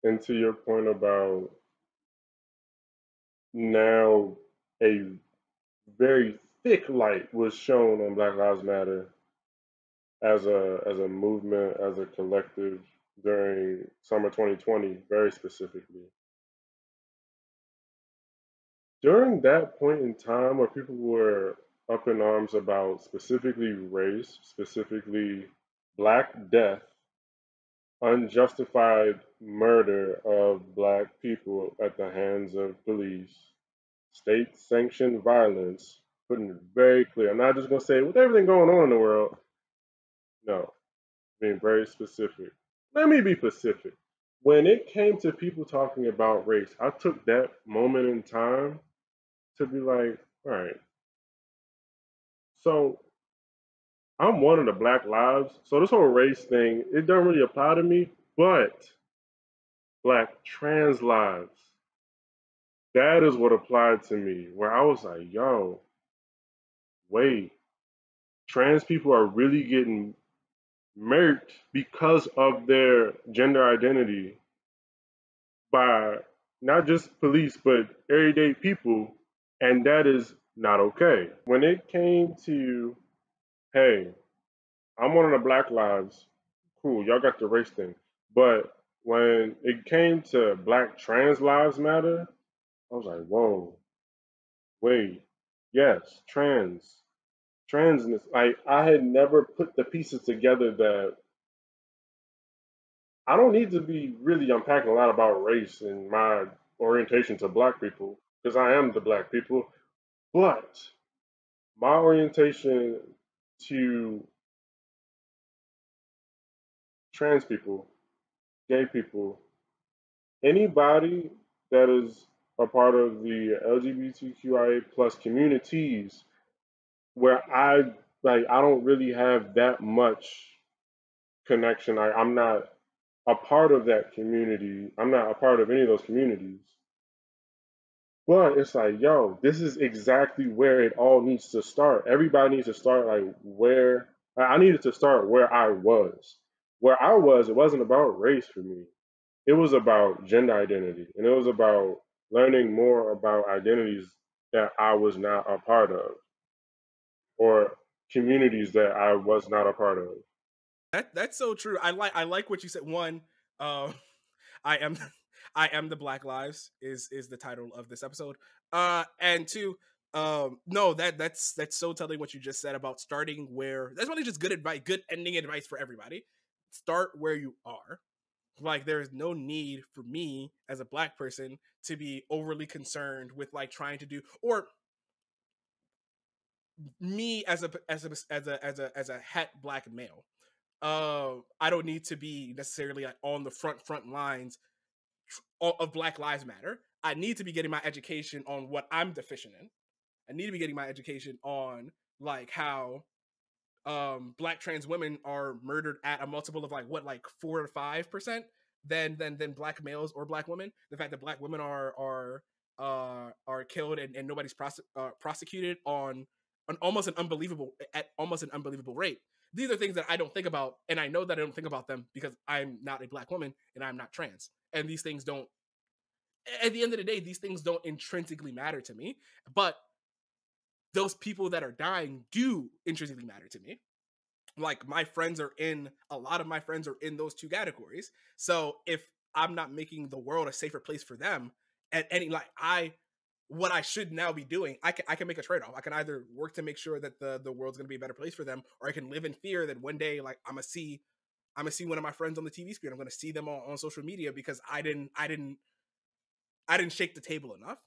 And to your point about now a very thick light was shown on Black Lives Matter as a movement, as a collective during summer 2020, very specifically. During that point in time where people were up in arms about specifically race, specifically Black death, unjustified murder of Black people at the hands of police, state sanctioned violence, putting it very clear. I'm not just going to say, with everything going on in the world, no, being very specific. Let me be specific. When it came to people talking about race, I took that moment in time to be like, all right, so I'm one of the Black lives. So this whole race thing, it doesn't really apply to me, but Black trans lives, that is what applied to me, where I was like, yo, wait, trans people are really getting murked because of their gender identity by not just police, but everyday people. And that is not okay. When it came to, hey, I'm one of the Black lives, cool, y'all got the race thing. But when it came to Black trans lives matter, I was like, whoa, wait, yes, transness. Like I had never put the pieces together that I don't need to be really unpacking a lot about race and my orientation to Black people because I am the Black people, but my orientation to trans people, gay people, anybody that is a part of the LGBTQIA plus communities where I don't really have that much connection. I'm not a part of that community. I'm not a part of any of those communities. But it's like, yo, this is exactly where it all needs to start. Everybody needs to start like where I needed to start where I was. Where I was, it wasn't about race for me. It was about gender identity. And it was about learning more about identities that I was not a part of or communities that I was not a part of. That's so true. I like what you said. One, uh, I am I am the Black Lives is the title of this episode. And two, no, that's so telling what you just said about starting where that's really just good advice, good ending advice for everybody. Start where you are. Like there is no need for me as a Black person to be overly concerned with like trying to do or me as a het Black male. I don't need to be necessarily like on the front lines of Black Lives Matter. I need to be getting my education on what I'm deficient in. I need to be getting my education on like how Black trans women are murdered at a multiple of like what, like 4 to 5% than Black males or Black women. The fact that Black women are killed and nobody's prosecuted on an almost an unbelievable rate. These are things that I don't think about, and I know that I don't think about them because I'm not a Black woman and I'm not trans. And these things don't. At the end of the day, these things don't intrinsically matter to me, but those people that are dying do intrinsically matter to me. Like my friends are in a lot of my friends are in those two categories. So if I'm not making the world a safer place for them, at any like I what I should now be doing, I can make a trade-off. I can either work to make sure that the world's gonna be a better place for them, or I can live in fear that one day like I'm gonna see one of my friends on the TV screen. I'm gonna see them on social media because I didn't shake the table enough.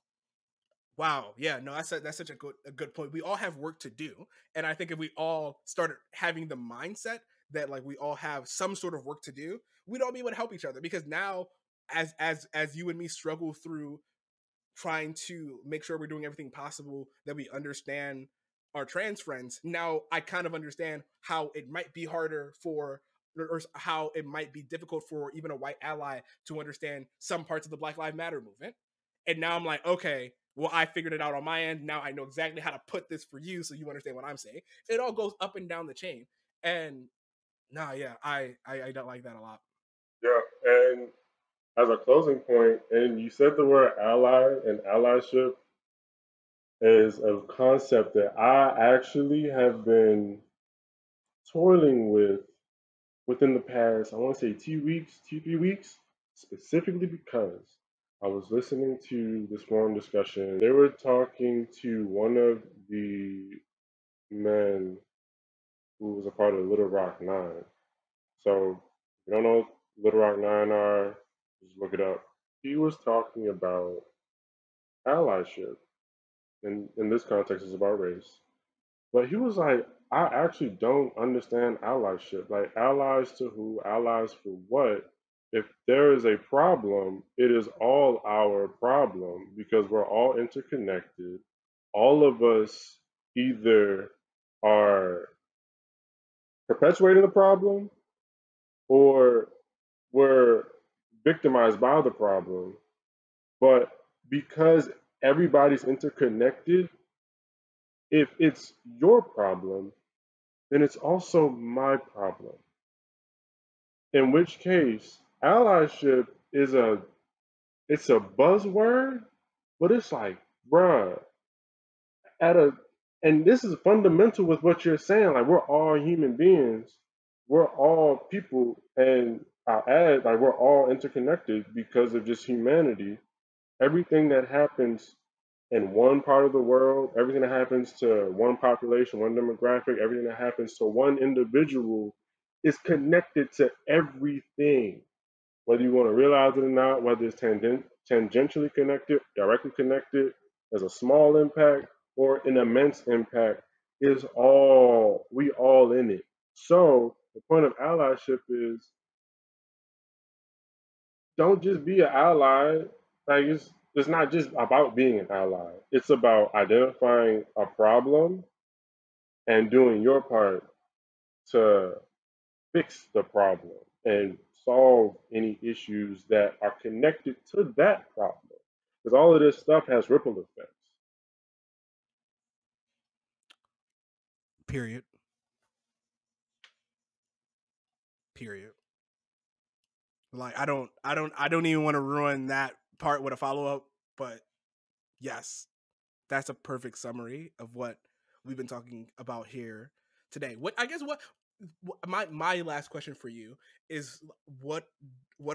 Wow. Yeah. No, that's such a good point. We all have work to do, and I think if we all started having the mindset that like we all have some sort of work to do, we'd all be able to help each other. Because now, as you and me struggle through trying to make sure we're doing everything possible that we understand our trans friends, now I kind of understand how it might be harder for or how it might be difficult for even a white ally to understand some parts of the Black Lives Matter movement. And now I'm like, okay, well, I figured it out on my end. Now I know exactly how to put this for you so you understand what I'm saying. It all goes up and down the chain. And nah, yeah, I don't like that a lot. Yeah. And as a closing point, and you said the word ally and allyship is a concept that I actually have been toiling with within the past, I want to say 2 weeks, 3 weeks, specifically because I was listening to this forum discussion. They were talking to one of the men who was a part of Little Rock Nine. So, if you don't know what Little Rock Nine are, just look it up. He was talking about allyship, and in this context, it's about race. But he was like, I actually don't understand allyship. Like, allies to who? Allies for what? If there is a problem, it is all our problem because we're all interconnected. All of us either are perpetuating the problem or we're victimized by the problem. But because everybody's interconnected, if it's your problem, then it's also my problem. In which case, allyship is a buzzword, but it's like, bruh, at a and this is fundamental with what you're saying. Like we're all human beings, we're all people, and I'll add, like we're all interconnected because of just humanity. Everything that happens in one part of the world, everything that happens to one population, one demographic, everything that happens to one individual is connected to everything. Whether you want to realize it or not, whether it's tangentially connected, directly connected, as a small impact or an immense impact, is all we all in it. So the point of allyship is don't just be an ally. Like it's not just about being an ally. It's about identifying a problem and doing your part to fix the problem and solve any issues that are connected to that problem. Because all of this stuff has ripple effects. Period. Period. Like I don't even want to ruin that part with a follow up, but yes, that's a perfect summary of what we've been talking about here today. What I guess what my last question for you is what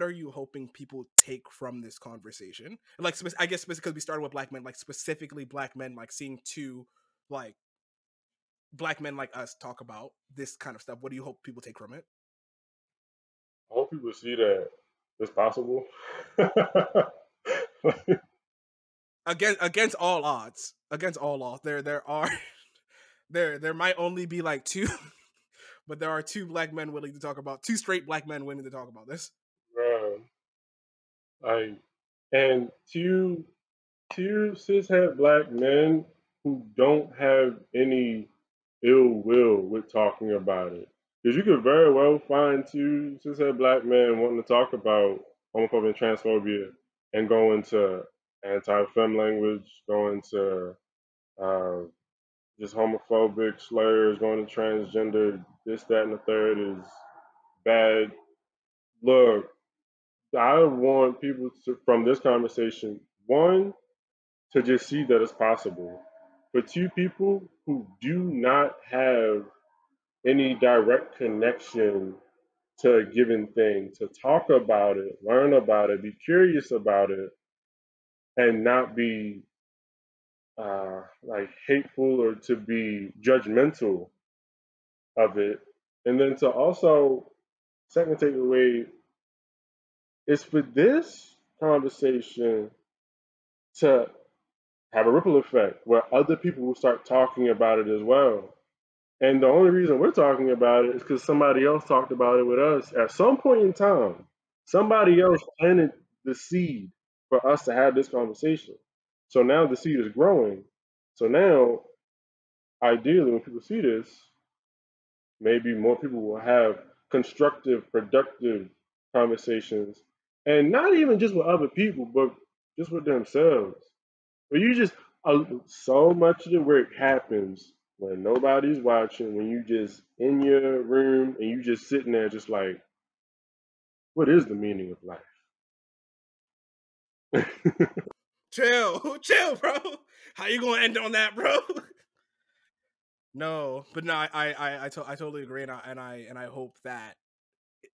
are you hoping people take from this conversation? Like I guess because we started with black men, like specifically black men, like seeing two like black men like us talk about this kind of stuff. What do you hope people take from it? I hope people see that it's possible. Against all odds, against all odds, there are there might only be like two, but there are two black men willing to talk about two straight black men willing to talk about this. Bro, like, and two cishet black men who don't have any ill will with talking about it. Because you could very well find two cishet black men wanting to talk about homophobia and transphobia and go into anti-fem language, go into uh, just homophobic slurs, going to transgender, this, that, and the third is bad. Look, I want people to, from this conversation, one, to just see that it's possible. For two people who do not have any direct connection to a given thing, to talk about it, learn about it, be curious about it, and not be like hateful or to be judgmental of it. And then to also, second takeaway is for this conversation to have a ripple effect where other people will start talking about it as well. And the only reason we're talking about it is because somebody else talked about it with us at some point in time. Somebody else planted the seed for us to have this conversation. So now the seed is growing. So now, ideally, when people see this, maybe more people will have constructive, productive conversations. And not even just with other people, but just with themselves. But you just so much of the work happens when nobody's watching, when you just in your room and you just sitting there, just like, what is the meaning of life? Chill, bro. How you gonna end on that, bro? No, but no, I totally agree, and I hope that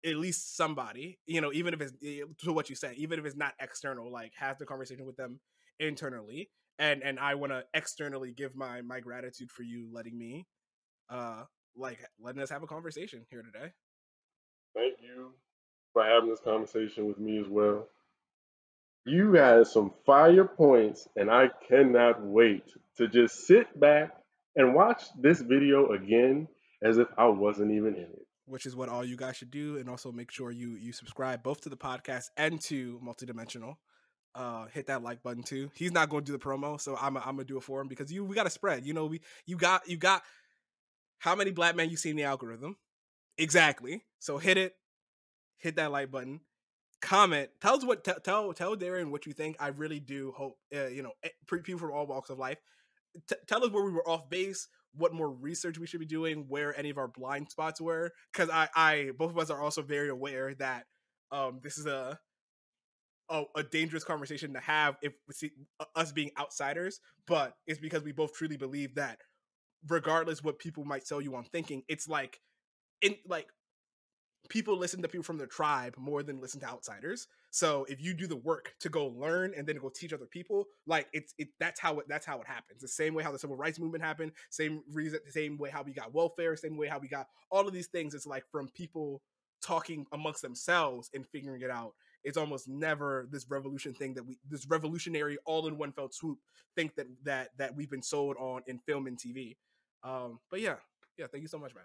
at least somebody, even if it's to what you said, even if it's not external, like has the conversation with them internally, and I want to externally give my gratitude for you letting me, like letting us have a conversation here today. Thank you for having this conversation with me as well. You had some fire points, and I cannot wait to just sit back and watch this video again as if I wasn't even in it. Which is what all you guys should do, and also make sure you subscribe both to the podcast and to multidimensional. Hit that like button too. He's not going to do the promo, so I'm gonna do it for him because we got to spread. You got how many black men you see in the algorithm? Exactly. So hit that like button, comment, tell us what tell Darren what you think. I really do hope people from all walks of life tell us where we were off base, what more research we should be doing, where any of our blind spots were, because I both of us are also very aware that this is a dangerous conversation to have if we see us being outsiders, but it's because we both truly believe that regardless what people might tell you on thinking, it's like in like people listen to people from their tribe more than listen to outsiders. So if you do the work to go learn and then go teach other people, like that's how it happens. The same way how the civil rights movement happened, same way how we got welfare, same way how we got all of these things. It's like from people talking amongst themselves and figuring it out. It's almost never this this revolutionary all in one fell swoop think that we've been sold on in film and TV. But yeah, thank you so much, man.